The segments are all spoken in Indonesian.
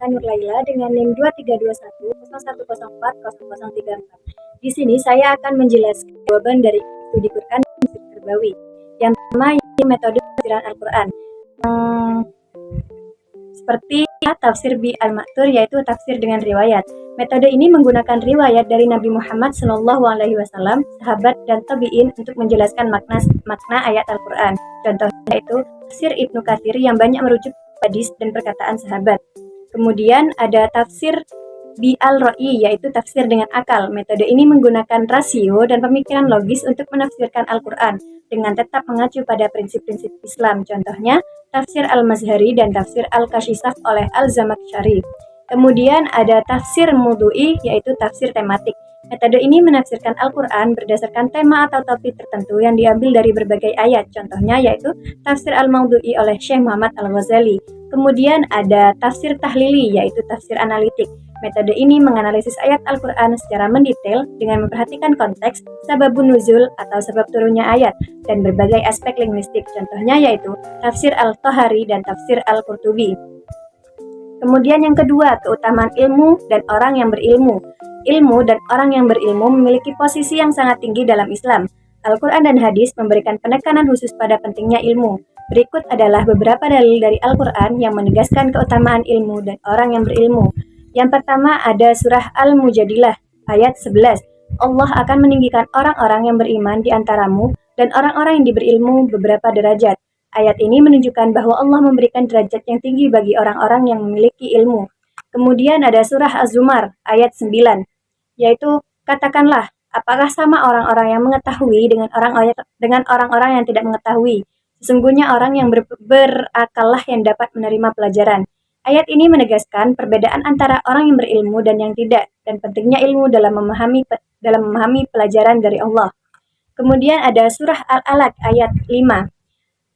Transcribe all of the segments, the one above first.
Nur Laila dengan NIM 232101040034. Di sini saya akan menjelaskan jawaban dari studi Quran dan Terbawi. Yang pertama, metode tafsiran Al-Quran. Seperti tafsir bi al-ma'thur, yaitu tafsir dengan riwayat. Metode ini menggunakan riwayat dari Nabi Muhammad SAW, sahabat dan tabi'in untuk menjelaskan makna ayat Al-Quran. Contohnya yaitu tafsir Ibnu Katsir yang banyak merujuk hadis dan perkataan sahabat. Kemudian ada tafsir bi al-ra'i, yaitu tafsir dengan akal. Metode ini menggunakan rasio dan pemikiran logis untuk menafsirkan Al-Quran dengan tetap mengacu pada prinsip-prinsip Islam. Contohnya tafsir al-Mazhari dan tafsir al-Kashifah oleh al-Zamakhsyari. Kemudian ada tafsir maudu'i, yaitu tafsir tematik. Metode ini menafsirkan Al-Quran berdasarkan tema atau topik tertentu yang diambil dari berbagai ayat. Contohnya yaitu tafsir al-maudu'i oleh Syekh Muhammad Al-Ghazali. Kemudian ada tafsir tahlili, yaitu tafsir analitik. Metode ini menganalisis ayat Al-Quran secara mendetail dengan memperhatikan konteks, sababun nuzul atau sebab turunnya ayat, dan berbagai aspek linguistik. Contohnya yaitu tafsir al-Tahari dan tafsir al-Qurtubi. Kemudian yang kedua, keutamaan ilmu dan orang yang berilmu. Ilmu dan orang yang berilmu memiliki posisi yang sangat tinggi dalam Islam. Al-Quran dan hadis memberikan penekanan khusus pada pentingnya ilmu. Berikut adalah beberapa dalil dari Al-Quran yang menegaskan keutamaan ilmu dan orang yang berilmu. Yang pertama ada surah Al-Mujadilah ayat 11. Allah akan meninggikan orang-orang yang beriman di antaramu dan orang-orang yang berilmu beberapa derajat. Ayat ini menunjukkan bahwa Allah memberikan derajat yang tinggi bagi orang-orang yang memiliki ilmu. Kemudian ada surah Az-Zumar ayat 9, yaitu katakanlah, apakah sama orang-orang yang mengetahui dengan orang-orang yang tidak mengetahui? Sesungguhnya orang yang berakallah yang dapat menerima pelajaran. Ayat ini menegaskan perbedaan antara orang yang berilmu dan yang tidak, dan pentingnya ilmu dalam memahami pelajaran dari Allah. Kemudian ada surah Al-Alaq ayat 5.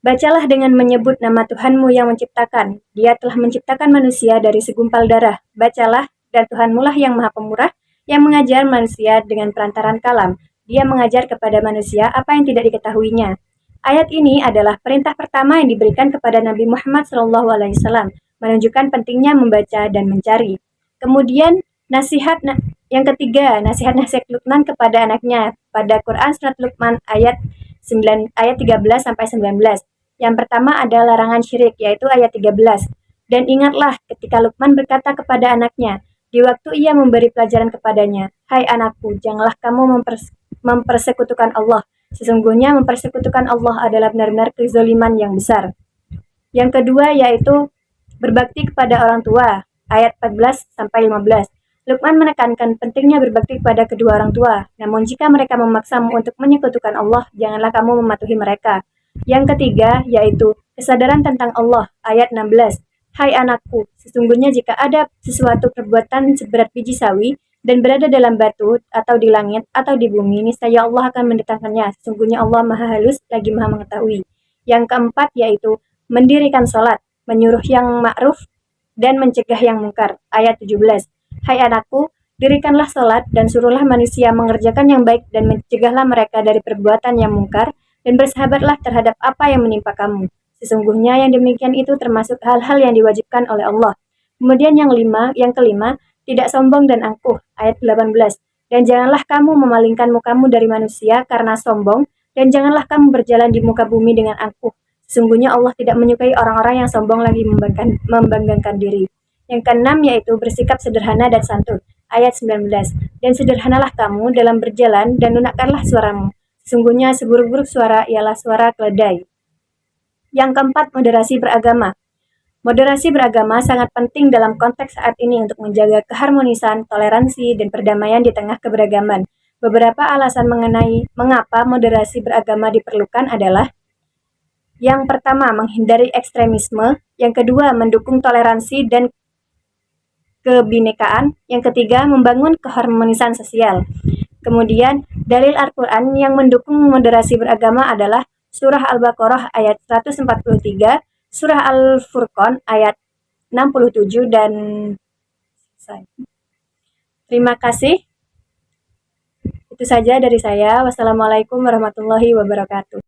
Bacalah dengan menyebut nama Tuhanmu yang menciptakan. Dia telah menciptakan manusia dari segumpal darah. Bacalah, dan Tuhanmu lah yang maha pemurah, yang mengajar manusia dengan perantaran kalam. Dia mengajar kepada manusia apa yang tidak diketahuinya. Ayat ini adalah perintah pertama yang diberikan kepada Nabi Muhammad SAW, menunjukkan pentingnya membaca dan mencari. Kemudian yang ketiga, nasihat-nasihat Luqman kepada anaknya pada Quran Surat Luqman ayat 13-19. Yang pertama ada larangan syirik, yaitu ayat 13. Dan ingatlah ketika Luqman berkata kepada anaknya, di waktu ia memberi pelajaran kepadanya, hai anakku, janganlah kamu mempersekutukan Allah. Sesungguhnya mempersekutukan Allah adalah benar-benar kezaliman yang besar. Yang kedua yaitu berbakti kepada orang tua, ayat 14-15. Luqman menekankan pentingnya berbakti kepada kedua orang tua. Namun jika mereka memaksamu untuk menyekutukan Allah, janganlah kamu mematuhi mereka. Yang ketiga yaitu kesadaran tentang Allah, ayat 16. Hai anakku, sesungguhnya jika ada sesuatu perbuatan seberat biji sawi dan berada dalam batu atau di langit atau di bumi, niscaya Allah akan mendatangkannya. Sesungguhnya Allah maha halus lagi maha mengetahui. Yang keempat yaitu mendirikan sholat, menyuruh yang ma'ruf dan mencegah yang mungkar, ayat 17. Hai anakku, dirikanlah sholat dan suruhlah manusia mengerjakan yang baik dan mencegahlah mereka dari perbuatan yang mungkar, dan bersahabatlah terhadap apa yang menimpa kamu. Sesungguhnya yang demikian itu termasuk hal-hal yang diwajibkan oleh Allah. Kemudian yang kelima, tidak sombong dan angkuh, ayat 18. Dan janganlah kamu memalingkan mukamu dari manusia karena sombong, dan janganlah kamu berjalan di muka bumi dengan angkuh. Sesungguhnya Allah tidak menyukai orang-orang yang sombong lagi membanggakan diri. Yang keenam yaitu bersikap sederhana dan santun, ayat 19. Dan sederhanalah kamu dalam berjalan dan lunakkanlah suaramu. Sesungguhnya seburuk-buruk suara ialah suara keledai. Yang keempat, moderasi beragama. Moderasi beragama sangat penting dalam konteks saat ini untuk menjaga keharmonisan, toleransi, dan perdamaian di tengah keberagaman. Beberapa alasan mengenai mengapa moderasi beragama diperlukan adalah: yang pertama, menghindari ekstremisme. Yang kedua, mendukung toleransi dan kebinekaan. Yang ketiga, membangun keharmonisan sosial. Kemudian, dalil Al-Quran yang mendukung moderasi beragama adalah Surah Al-Baqarah ayat 143, Surah Al-Furqan ayat 67, dan terima kasih. Itu saja dari saya. Wassalamualaikum warahmatullahi wabarakatuh.